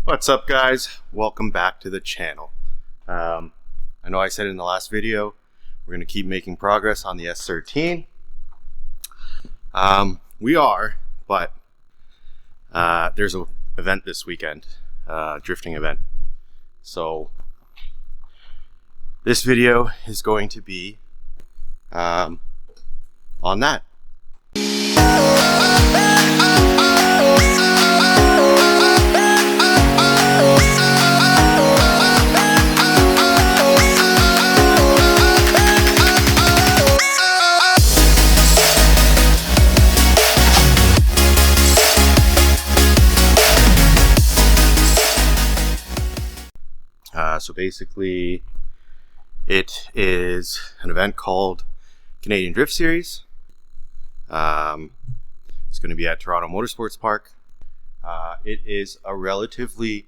What's up, guys? Welcome back to the channel. I know I said in the last video we're going to keep making progress on the S13. We are, but there's an event this weekend, drifting event. So this video is going to be on that. So basically, it is an event called Canadian Drift Series. It's going to be at Toronto Motorsports Park. It is a relatively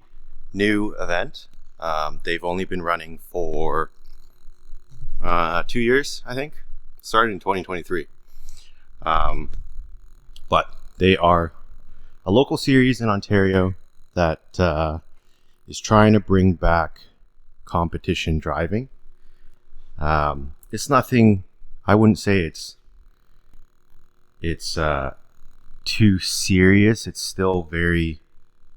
new event. They've only been running for 2 years, I think. Started in 2023. But they are a local series in Ontario that is trying to bring back competition driving. It's nothing, I wouldn't say it's too serious. It's still very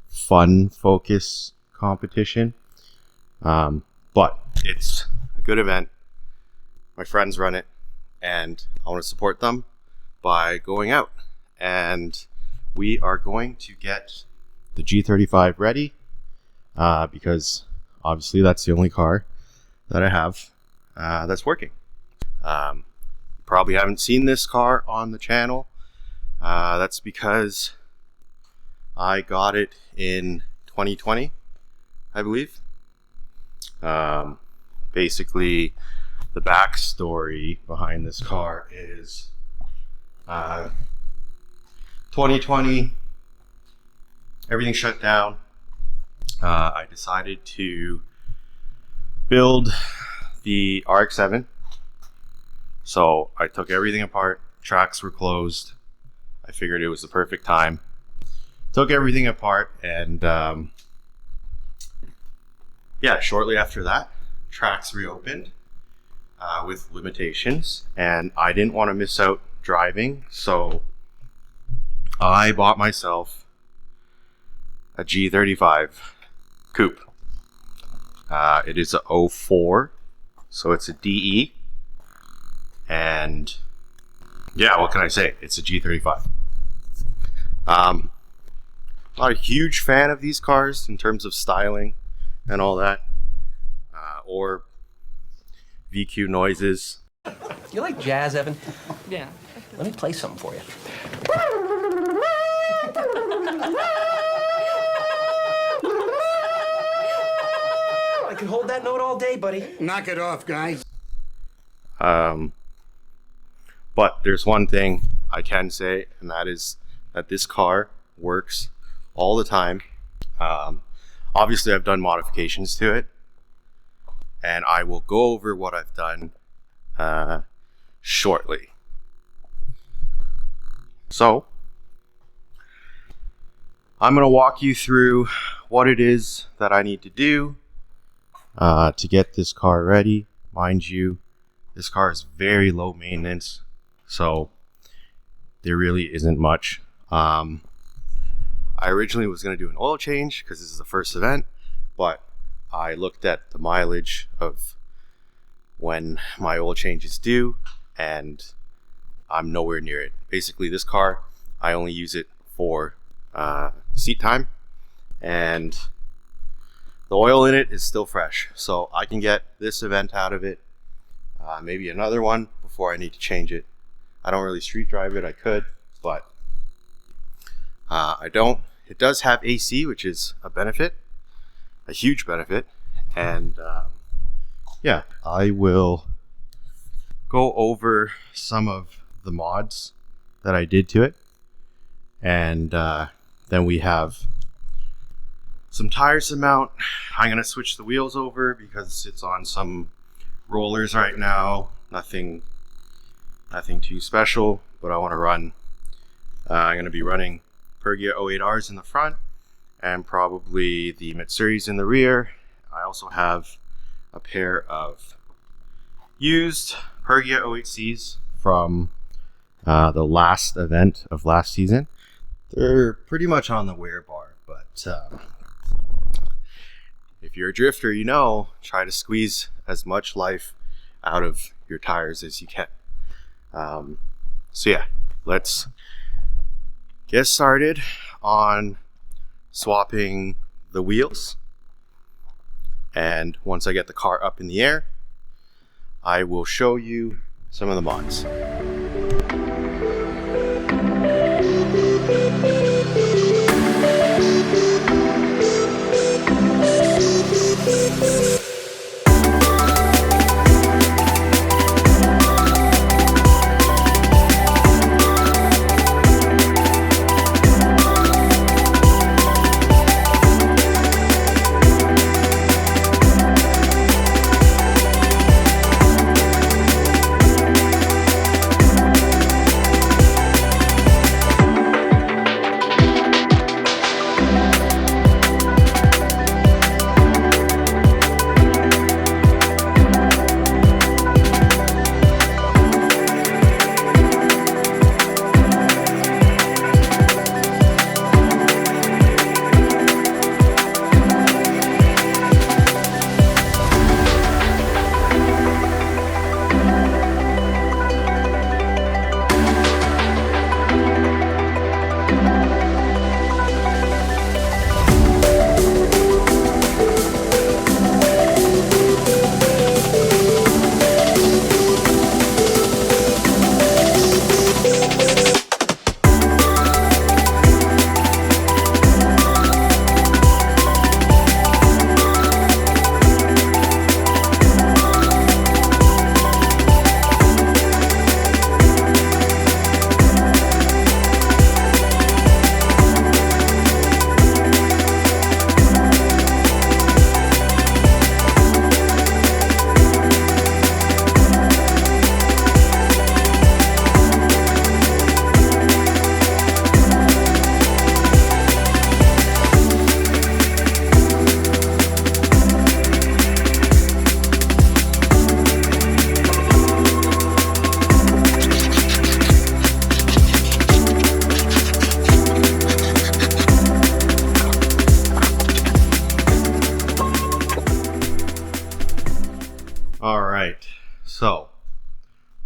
fun focused competition, but it's a good event. My friends run it and I want to support them by going out, and we are going to get the G35 ready because obviously that's the only car that I have that's working. Probably haven't seen this car on the channel. That's because I got it in 2020, I believe. Basically, the backstory behind this car is 2020, everything shut down. I decided to build the RX-7. So I took everything apart. Tracks were closed. I figured it was the perfect time. Took everything apart, and yeah, shortly after that, tracks reopened with limitations, and I didn't want to miss out driving, so I bought myself a G35 coupe. It is a 04, so it's a DE, and yeah, what can I say? It's a G35. Not a huge fan of these cars in terms of styling and all that, or VQ noises. You like jazz, Evan? Yeah. Let me play something for you. I can hold that note all day, buddy. Knock it off, guys. But there's one thing I can say, and that is that this car works all the time. Obviously, I've done modifications to it, and I will go over what I've done shortly. So, I'm going to walk you through what it is that I need to do to get this car ready. Mind you, this car is very low maintenance, so there really isn't much. I originally was going to do an oil change because this is the first event, but I looked at the mileage of when my oil change is due, and I'm nowhere near it. Basically, this car, I only use it for seat time, and the oil in it is still fresh, so I can get this event out of it, maybe another one before I need to change it. I don't really street drive it. I could, but I don't. It does have AC, which is a benefit, a huge benefit, and yeah, I will go over some of the mods that I did to it, and then we have some tires to mount. I'm going to switch the wheels over because it's on some rollers right now. Nothing Nothing too special, but I want to run. I'm going to be running Pergia 08Rs in the front and probably the Mitsuris in the rear. I also have a pair of used Pergia 08Cs from the last event of last season. They're pretty much on the wear bar, but if you're a drifter, you know, try to squeeze as much life out of your tires as you can. So yeah, let's get started on swapping the wheels. And once I get the car up in the air, I will show you some of the mods. All right, so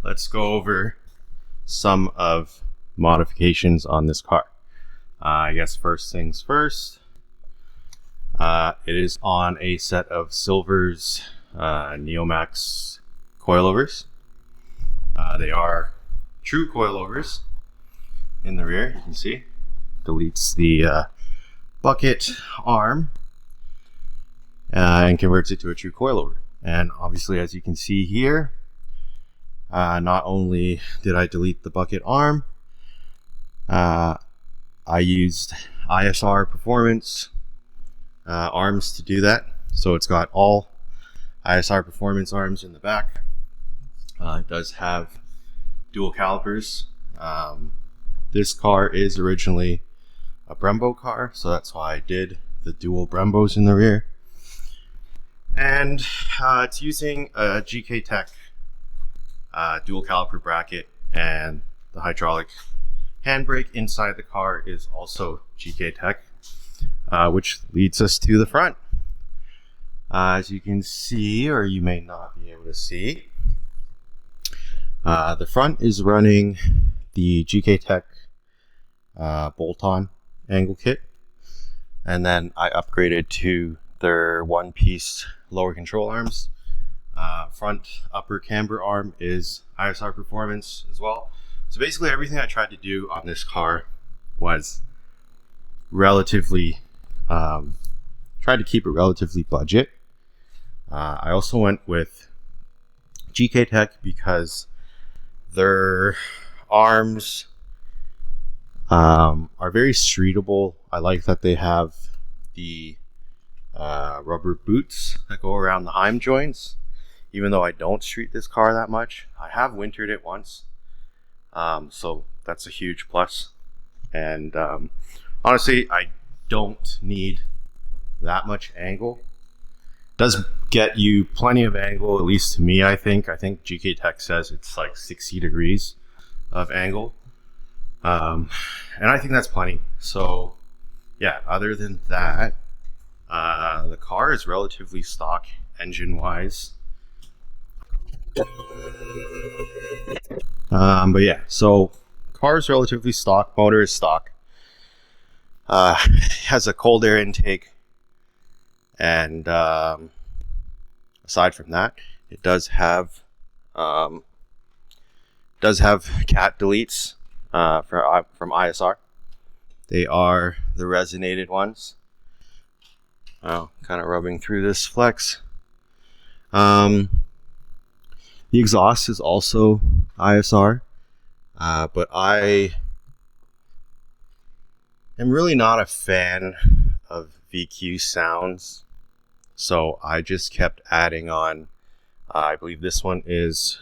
let's go over some of modifications on this car. I guess first things first, it is on a set of Silver's Neomax coilovers. They are true coilovers in the rear. You can see deletes the bucket arm and converts it to a true coilover. And obviously, as you can see here, not only did I delete the bucket arm, I used ISR Performance arms to do that. So it's got all ISR Performance arms in the back. It does have dual calipers. This car is originally a Brembo car, so that's why I did the dual Brembos in the rear. And it's using a GK Tech dual caliper bracket, and the hydraulic handbrake inside the car is also GK Tech, which leads us to the front. As you can see, or you may not be able to see, the front is running the GK Tech bolt-on angle kit, and then I upgraded to their one-piece lower control arms. Front upper camber arm is ISR Performance as well. So basically everything I tried to do on this car was relatively tried to keep it relatively budget. I also went with GK Tech because their arms are very streetable. I like that they have the rubber boots that go around the Heim joints. Even though I don't street this car that much, I have wintered it once, So that's a huge plus. And honestly, I don't need that much angle. Does get you plenty of angle, at least to me. I think GK Tech says it's like 60 degrees of angle, and I think that's plenty. So yeah, other than that, the car is relatively stock engine wise. But yeah, so car is relatively stock, motor is stock, has a cold air intake, and aside from that, it does have cat deletes from ISR. They are the resonated ones. Oh, kind of rubbing through this flex. The exhaust is also ISR, but I am really not a fan of VQ sounds, so I just kept adding on. I believe this one is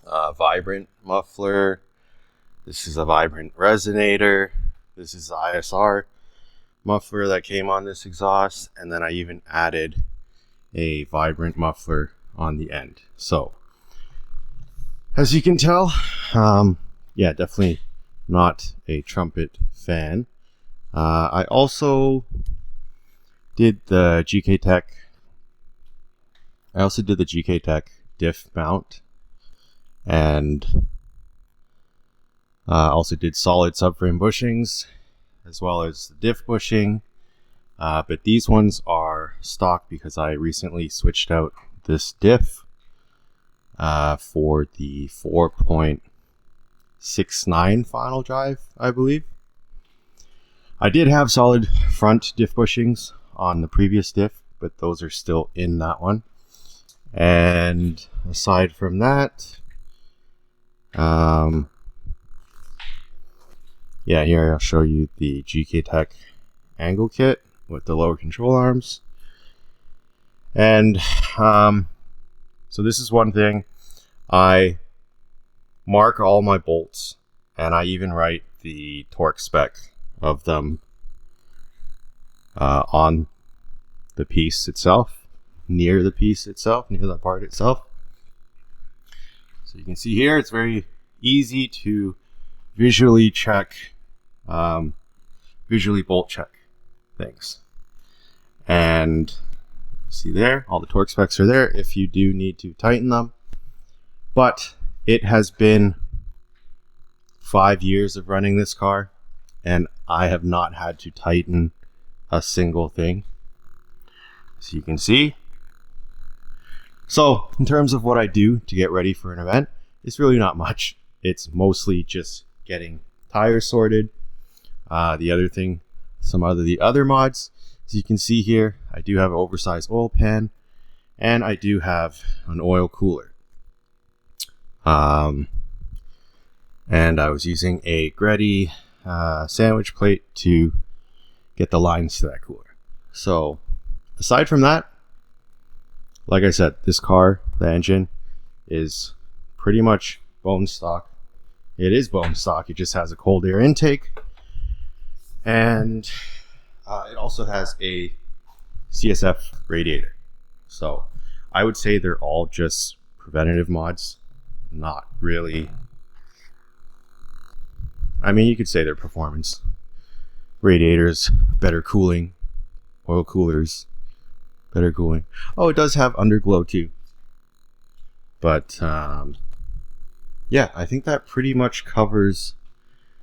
a vibrant muffler. This is a vibrant resonator. This is the ISR muffler that came on this exhaust, and then I even added a vibrant muffler on the end. So as you can tell, yeah, definitely not a trumpet fan. I also did the GK Tech. Diff mount, and also did solid subframe bushings as well as the diff bushing. But these ones are stock because I recently switched out this diff for the 4.69 final drive, I believe. I did have solid front diff bushings on the previous diff, but those are still in that one. And aside from that, yeah, here I'll show you the GK Tech angle kit with the lower control arms. And so this is one thing. I mark all my bolts, and I even write the torque spec of them on the piece itself, near the part itself. So you can see here, it's very easy to visually bolt check things. And see there, all the torque specs are there if you do need to tighten them. But it has been 5 years of running this car, and I have not had to tighten a single thing. So you can see. So in terms of what I do to get ready for an event, it's really not much. It's mostly just getting tires sorted. The other mods, as you can see here, I do have an oversized oil pan, and I do have an oil cooler. And I was using a Greddy sandwich plate to get the lines to that cooler. So aside from that, like I said, this car, the engine, is pretty much bone stock. It is bone stock. It just has a cold air intake, and it also has a CSF radiator. So I would say they're all just preventative mods, not really. I mean, you could say they're performance. Radiators, better cooling. Oil coolers, better cooling. Oh, it does have underglow too. But yeah, I think that pretty much covers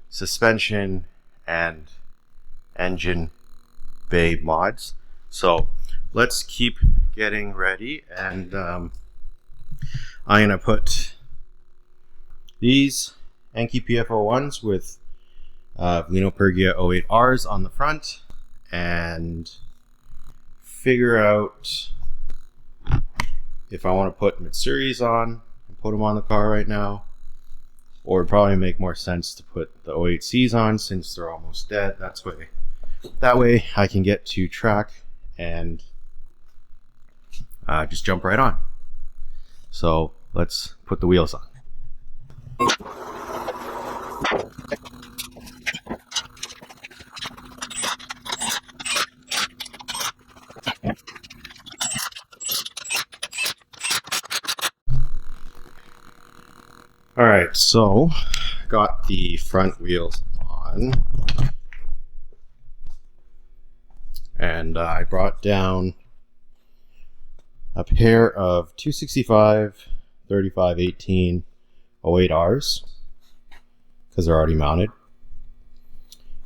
suspension and engine bay mods. So let's keep getting ready, and I'm gonna put these Enki PF01s with Lino Pergia 08Rs on the front and figure out if I want to put Mitsuris on and put them on the car right now, or it'd probably make more sense to put the 08Cs on since they're almost dead. That way I can get to track and just jump right on. So let's put the wheels on. Alright, so got the front wheels on, and I brought down a pair of 265 3518 08Rs because they're already mounted,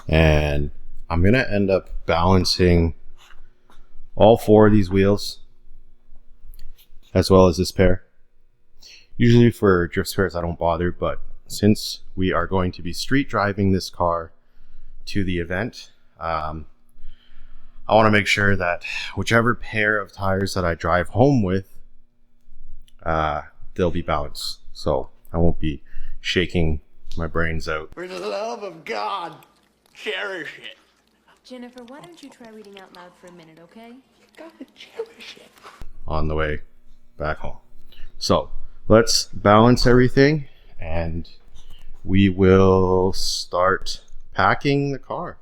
and I'm gonna end up balancing all four of these wheels as well as this pair. Usually for drift spares I don't bother, but since we are going to be street driving this car to the event, I want to make sure that whichever pair of tires that I drive home with, they'll be balanced, so I won't be shaking my brains out. For the love of God, cherish it. Jennifer, why don't you try reading out loud for a minute, okay? You gotta cherish it. On the way back home. So let's balance everything and we will start packing the car.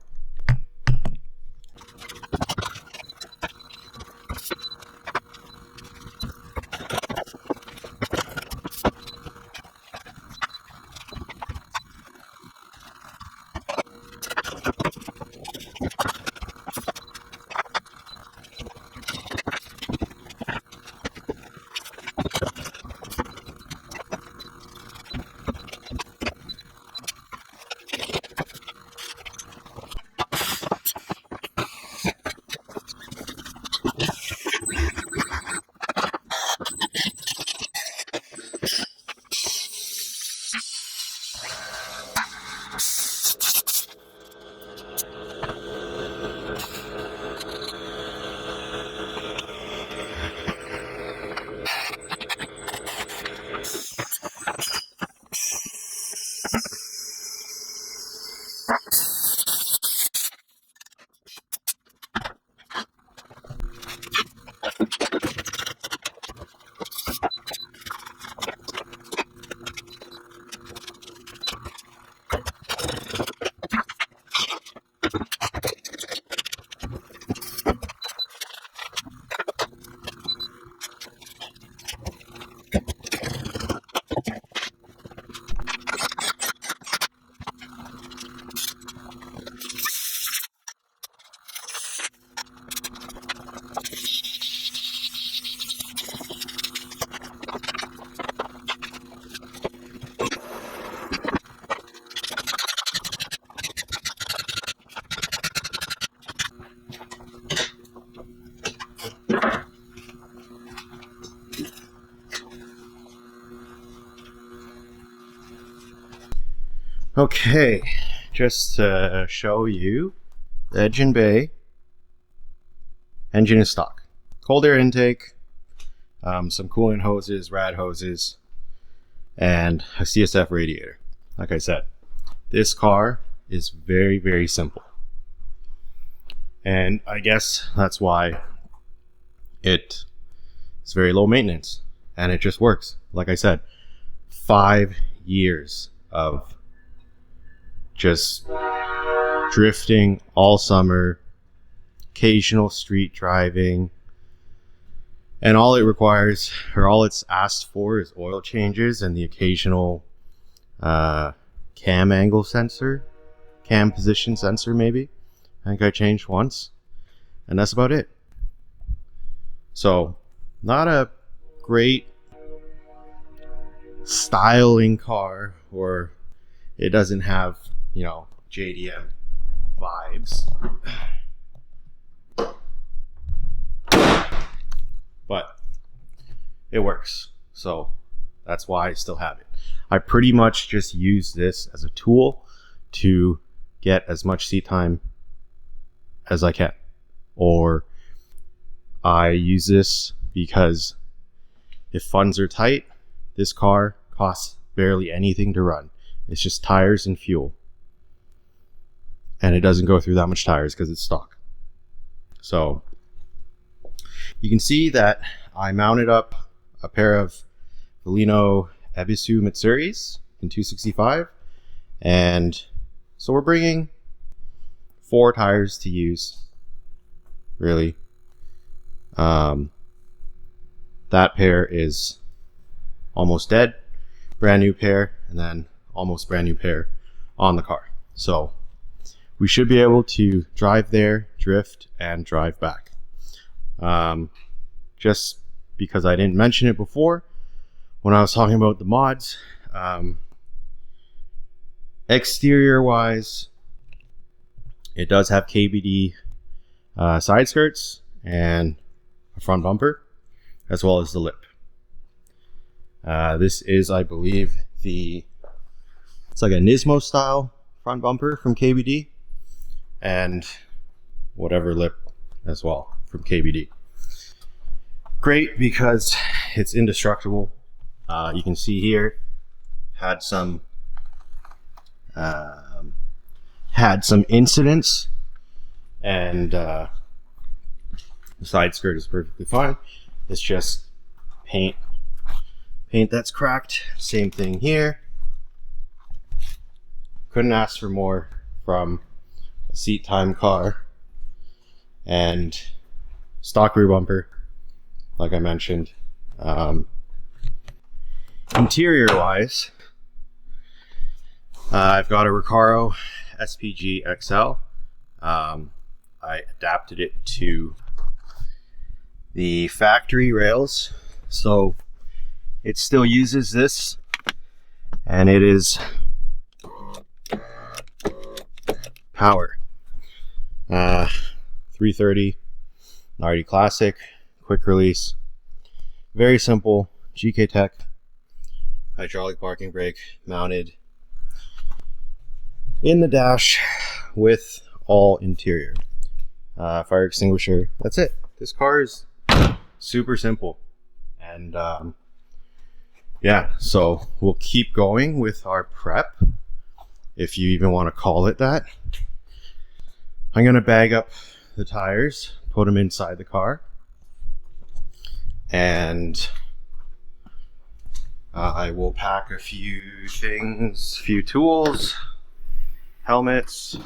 Okay, just to show you, the engine bay, engine is stock. Cold air intake, some coolant hoses, rad hoses, and a CSF radiator. Like I said, this car is very, very simple. And I guess that's why it is very low maintenance and it just works. Like I said, 5 years of just drifting all summer, occasional street driving, and all it requires, or all it's asked for, is oil changes and the occasional cam angle sensor, cam position sensor maybe. I think I changed once, and that's about it. So, not a great styling car, or it doesn't have, you know, JDM vibes. But it works. So that's why I still have it. I pretty much just use this as a tool to get as much seat time as I can. Or I use this because if funds are tight, this car costs barely anything to run. It's just tires and fuel. And it doesn't go through that much tires because it's stock. So you can see that I mounted up a pair of Velino Ebisu Mitsuris in 265. And so we're bringing 4 tires to use, really. That pair is almost dead. Brand new pair. and then almost brand new pair on the car. So we should be able to drive there, drift, and drive back. Just because I didn't mention it before when I was talking about the mods, exterior wise, it does have KBD side skirts and a front bumper, as well as the lip. This is, I believe, it's like a Nismo style front bumper from KBD, and whatever lip as well from KBD. Great because it's indestructible. You can see here had some incidents, and the side skirt is perfectly fine. It's just paint that's cracked. Same thing here. Couldn't ask for more from a seat time car. And stock rear bumper, like I mentioned. Interior wise, I've got a Recaro SPG XL. I adapted it to the factory rails, so it still uses this, and it is power. 330 Nardi Classic, quick release, very simple GK Tech hydraulic parking brake mounted in the dash with all interior. Fire extinguisher, that's it. This car is super simple, and yeah, so we'll keep going with our prep, if you even want to call it that. I'm gonna bag up the tires, put them inside the car, and I will pack a few things, few tools, helmets.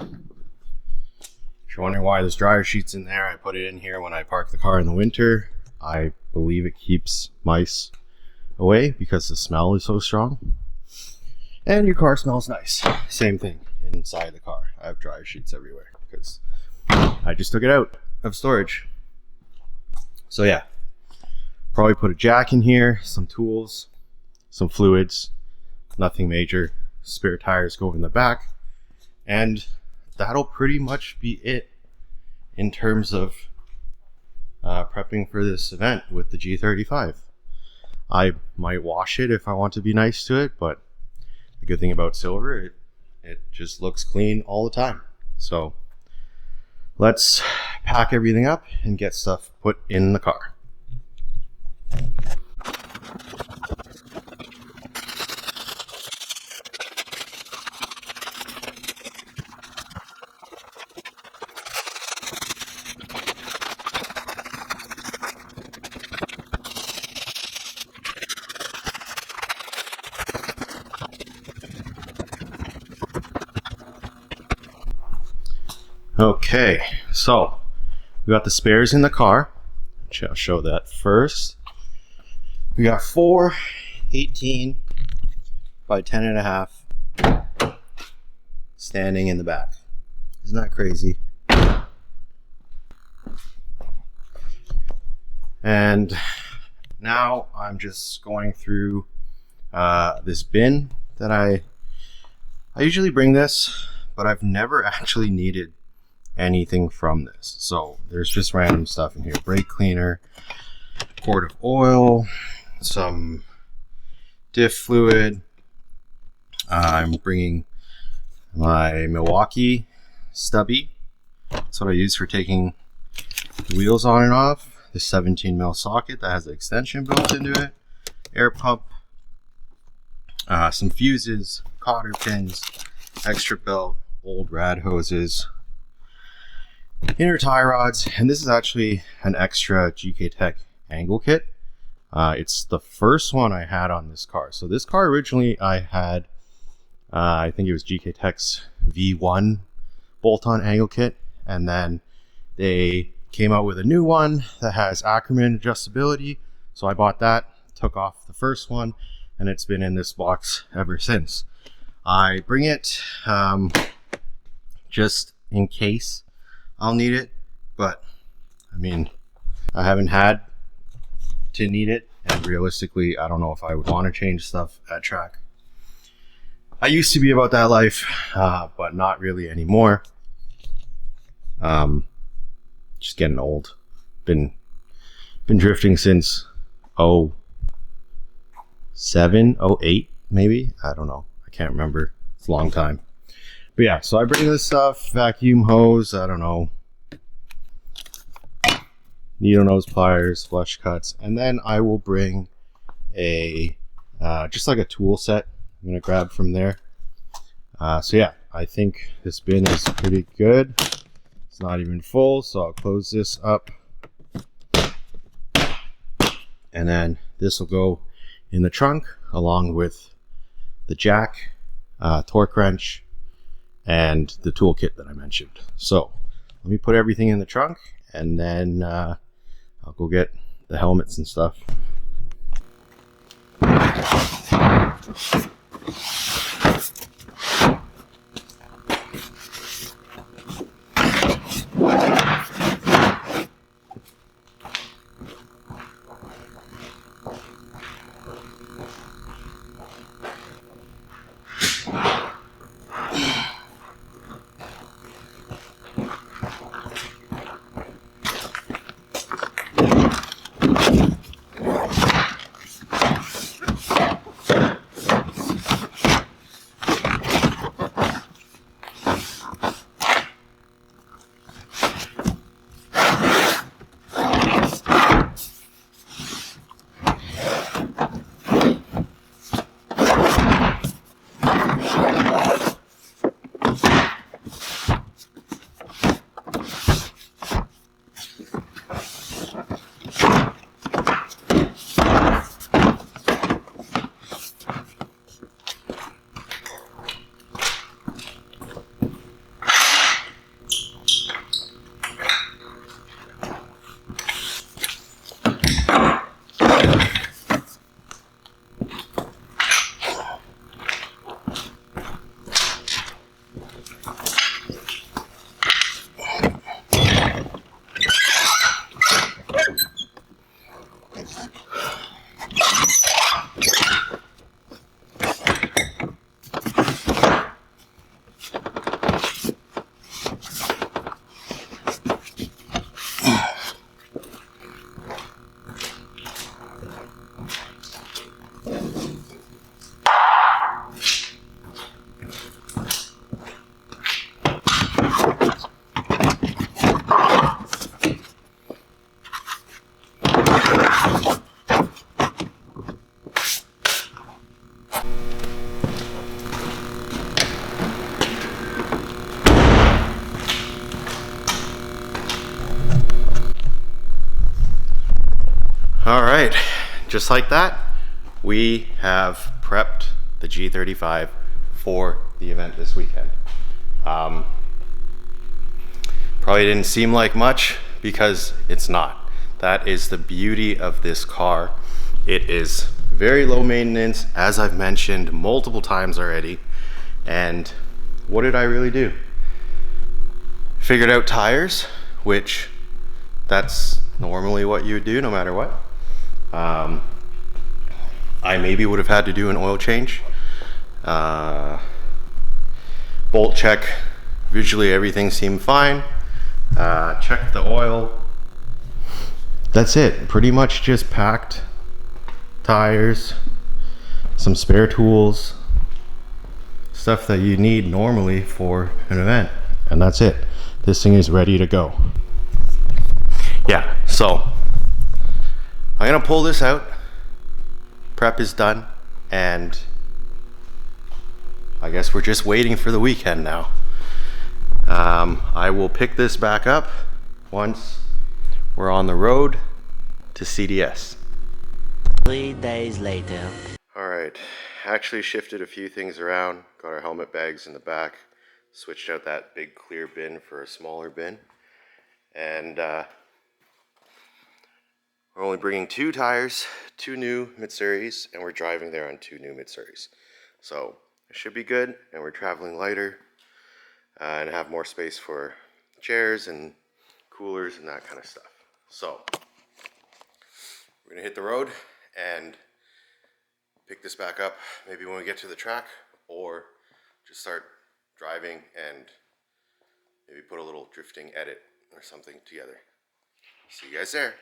If you're wondering why there's dryer sheets in there, I put it in here when I park the car in the winter. I believe it keeps mice away because the smell is so strong. And your car smells nice. Same thing inside the car. I have dryer sheets everywhere because I just took it out of storage. So yeah, probably put a jack in here, some tools, some fluids, nothing major. Spare tires go in the back, and that'll pretty much be it in terms of prepping for this event with the G35. I might wash it if I want to be nice to it, but the good thing about silver, it just looks clean all the time. So let's pack everything up and get stuff put in the car. Okay, so we got the spares in the car. I'll show that first. We got 4 18 by 10.5 standing in the back. Isn't that crazy? And now I'm just going through this bin that I usually bring this, but I've never actually needed anything from this. So there's just random stuff in here: brake cleaner, quart of oil, some diff fluid. I'm bringing my Milwaukee stubby. That's what I use for taking wheels on and off. The 17 mil socket that has an extension built into it, air pump, some fuses, cotter pins, extra belt, old rad hoses, inner tie rods, and this is actually an extra GK Tech angle kit. It's the first one I had on this car. So this car originally I had, I think it was GK Tech's V1 bolt-on angle kit, and then they came out with a new one that has Ackerman adjustability. So I bought that, took off the first one, and it's been in this box ever since. I bring it just in case I'll need it, but I mean, I haven't had to need it, and realistically, I don't know if I would want to change stuff at track. I used to be about that life, but not really anymore. Just getting old. Been drifting since 07, 08 maybe. I don't know. I can't remember. It's a long time. But yeah, so I bring this stuff, vacuum hose, I don't know, needle nose pliers, flush cuts, and then I will bring a just like a tool set I'm gonna grab from there. So yeah, I think this bin is pretty good. It's not even full, so I'll close this up, and then this will go in the trunk along with the jack, torque wrench, and the toolkit that I mentioned. So let me put everything in the trunk, and then I'll go get the helmets and stuff. All right, just like that, we have prepped the G35 for the event this weekend. Probably didn't seem like much because it's not. That is the beauty of this car. It is very low maintenance, as I've mentioned multiple times already. And what did I really do? Figured out tires, which that's normally what you would do no matter what. I maybe would have had to do an oil change. Bolt check, visually everything seemed fine. Checked the oil. That's it, pretty much just packed tires, some spare tools, stuff that you need normally for an event, and that's it. This thing is ready to go. Yeah, so I'm gonna pull this out. Prep is done, and I guess we're just waiting for the weekend now. I will pick this back up once we're on the road to CDS. 3 days later. All right, actually shifted a few things around. Got our helmet bags in the back. Switched out that big clear bin for a smaller bin. And We're only bringing 2 tires, 2 new Mitsuris, and we're driving there on 2 new Mitsuris. So it should be good, and we're traveling lighter and have more space for chairs and coolers and that kind of stuff. So we're gonna hit the road and pick this back up maybe when we get to the track, or just start driving and maybe put a little drifting edit or something together. See you guys there.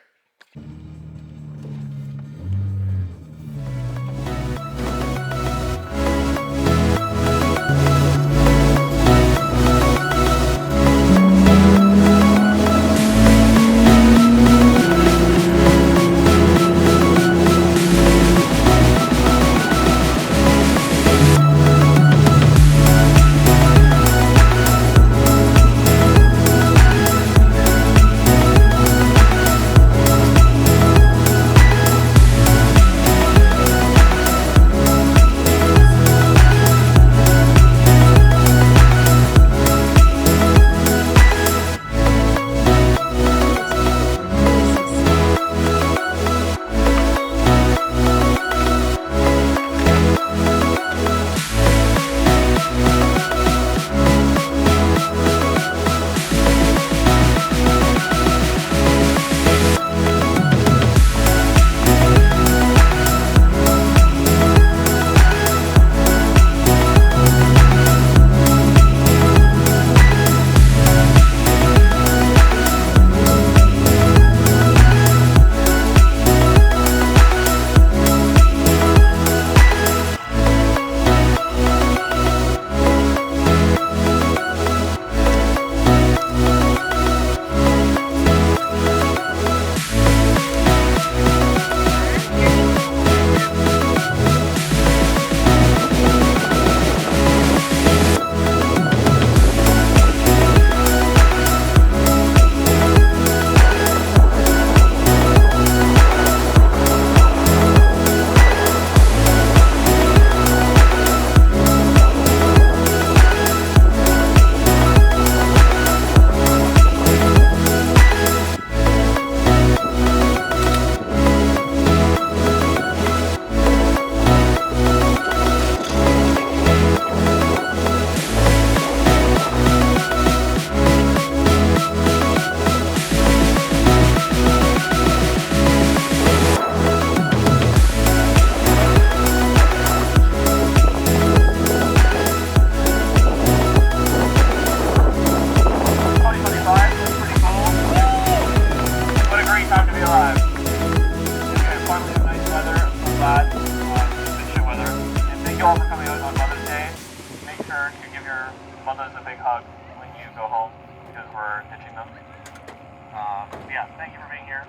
Yeah, thank you for being here.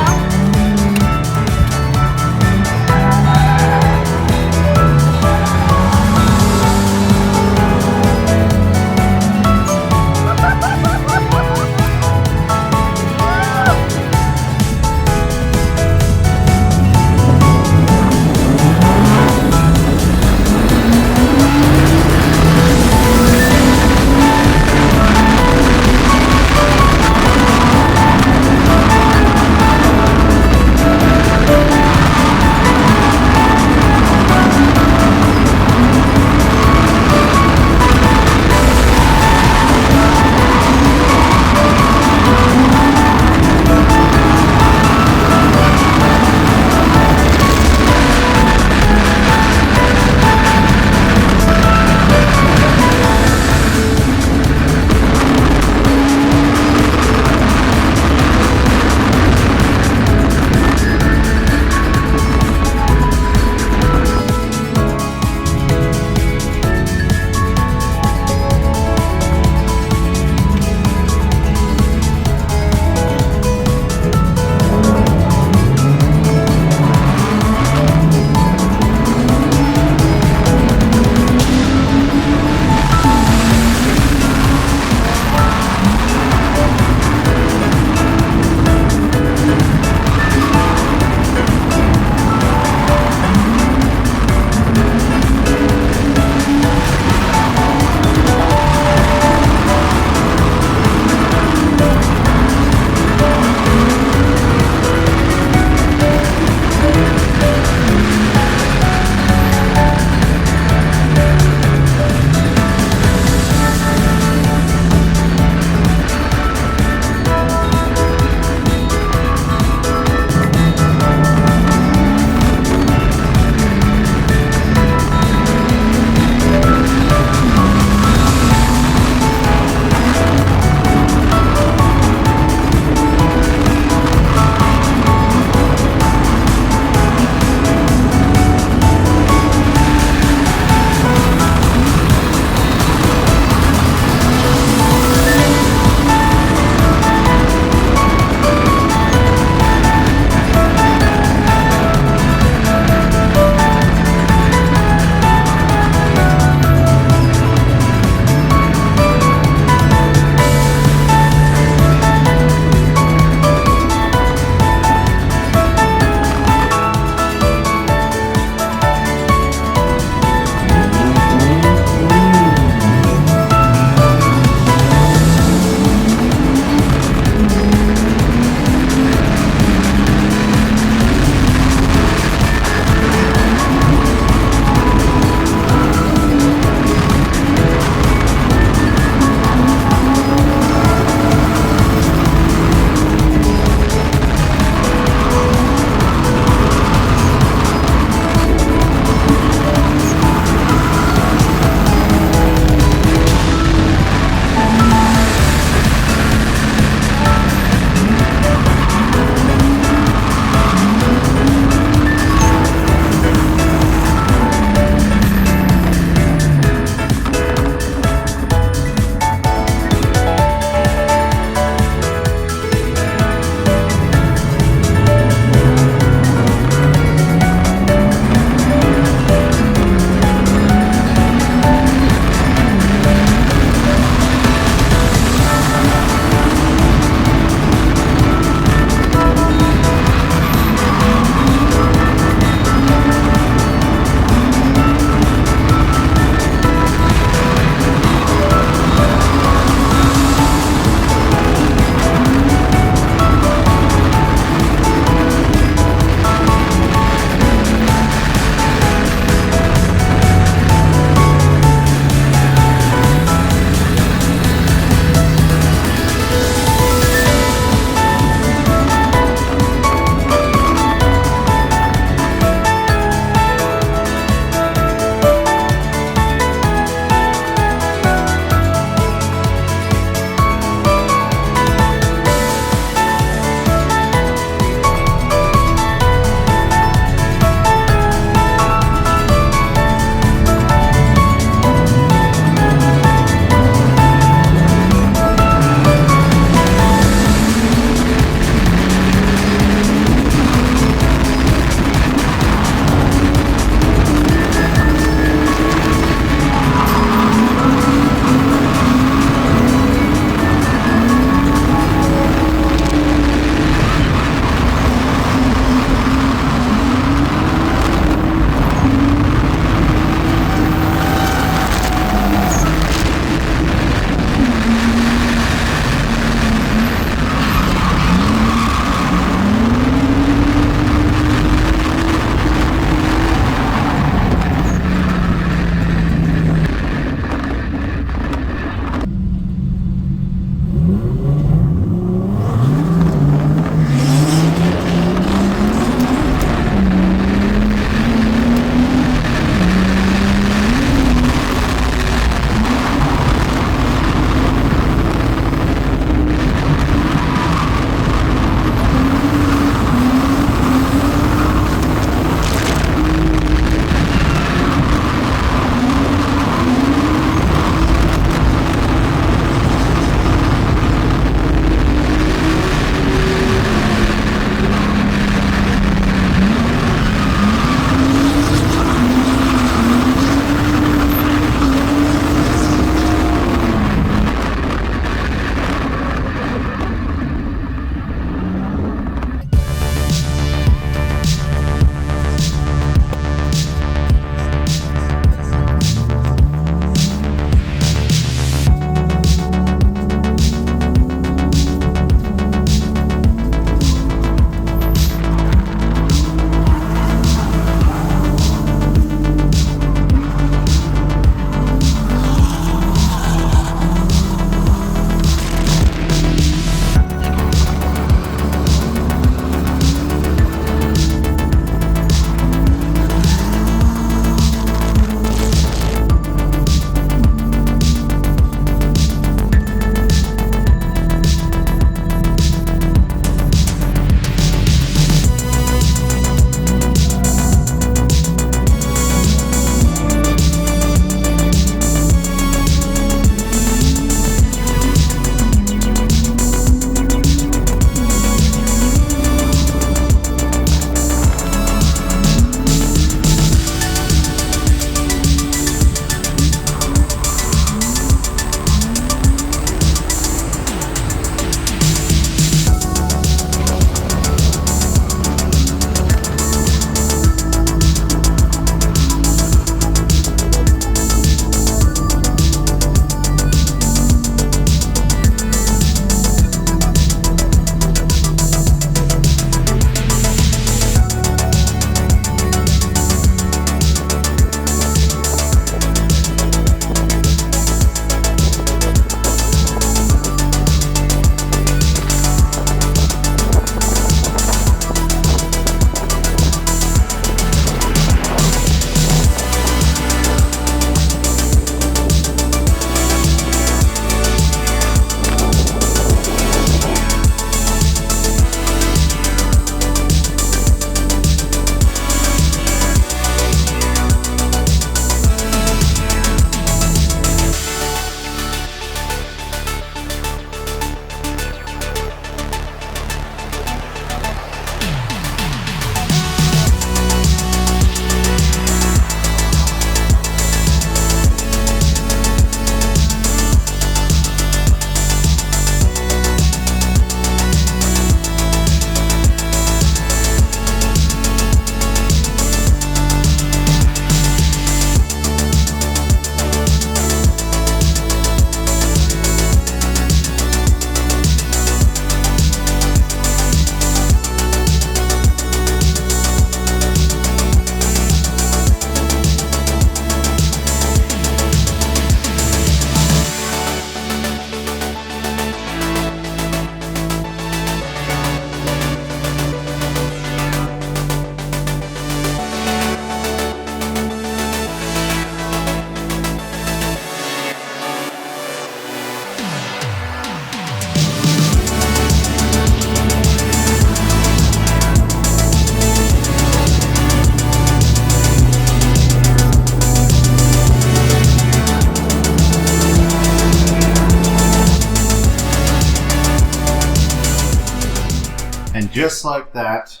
just like that,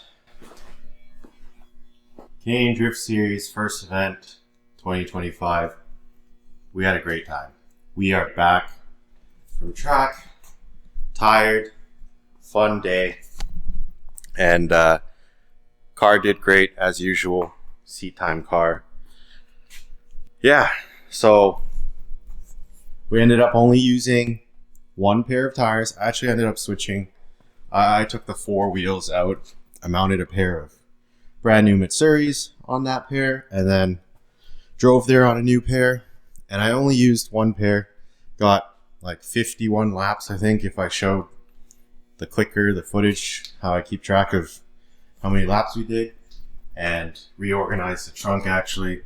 Canadian Drift Series first event 2025. We had a great time. We are back from track, tired, fun day, and car did great as usual. Seat time car. Yeah, so we ended up only using one pair of tires. I actually ended up switching. I took the 4 wheels out. I mounted a pair of brand new Mitsuris on that pair and then drove there on a new pair. And I only used one pair. Got like 51 laps, I think, if I showed the clicker, the footage, how I keep track of how many laps we did, and reorganized the trunk actually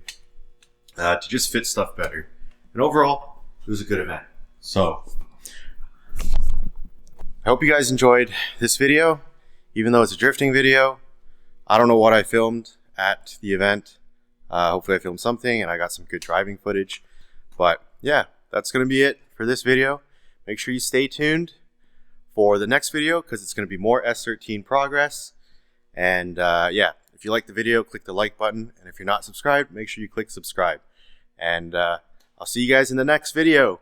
to just fit stuff better. And overall, it was a good event. So I hope you guys enjoyed this video, even though it's a drifting video. I don't know what I filmed at the event. Hopefully I filmed something and I got some good driving footage. But yeah, that's going to be it for this video. Make sure you stay tuned for the next video because it's going to be more S13 progress. And yeah, if you like the video, click the like button. And if you're not subscribed, make sure you click subscribe. And I'll see you guys in the next video.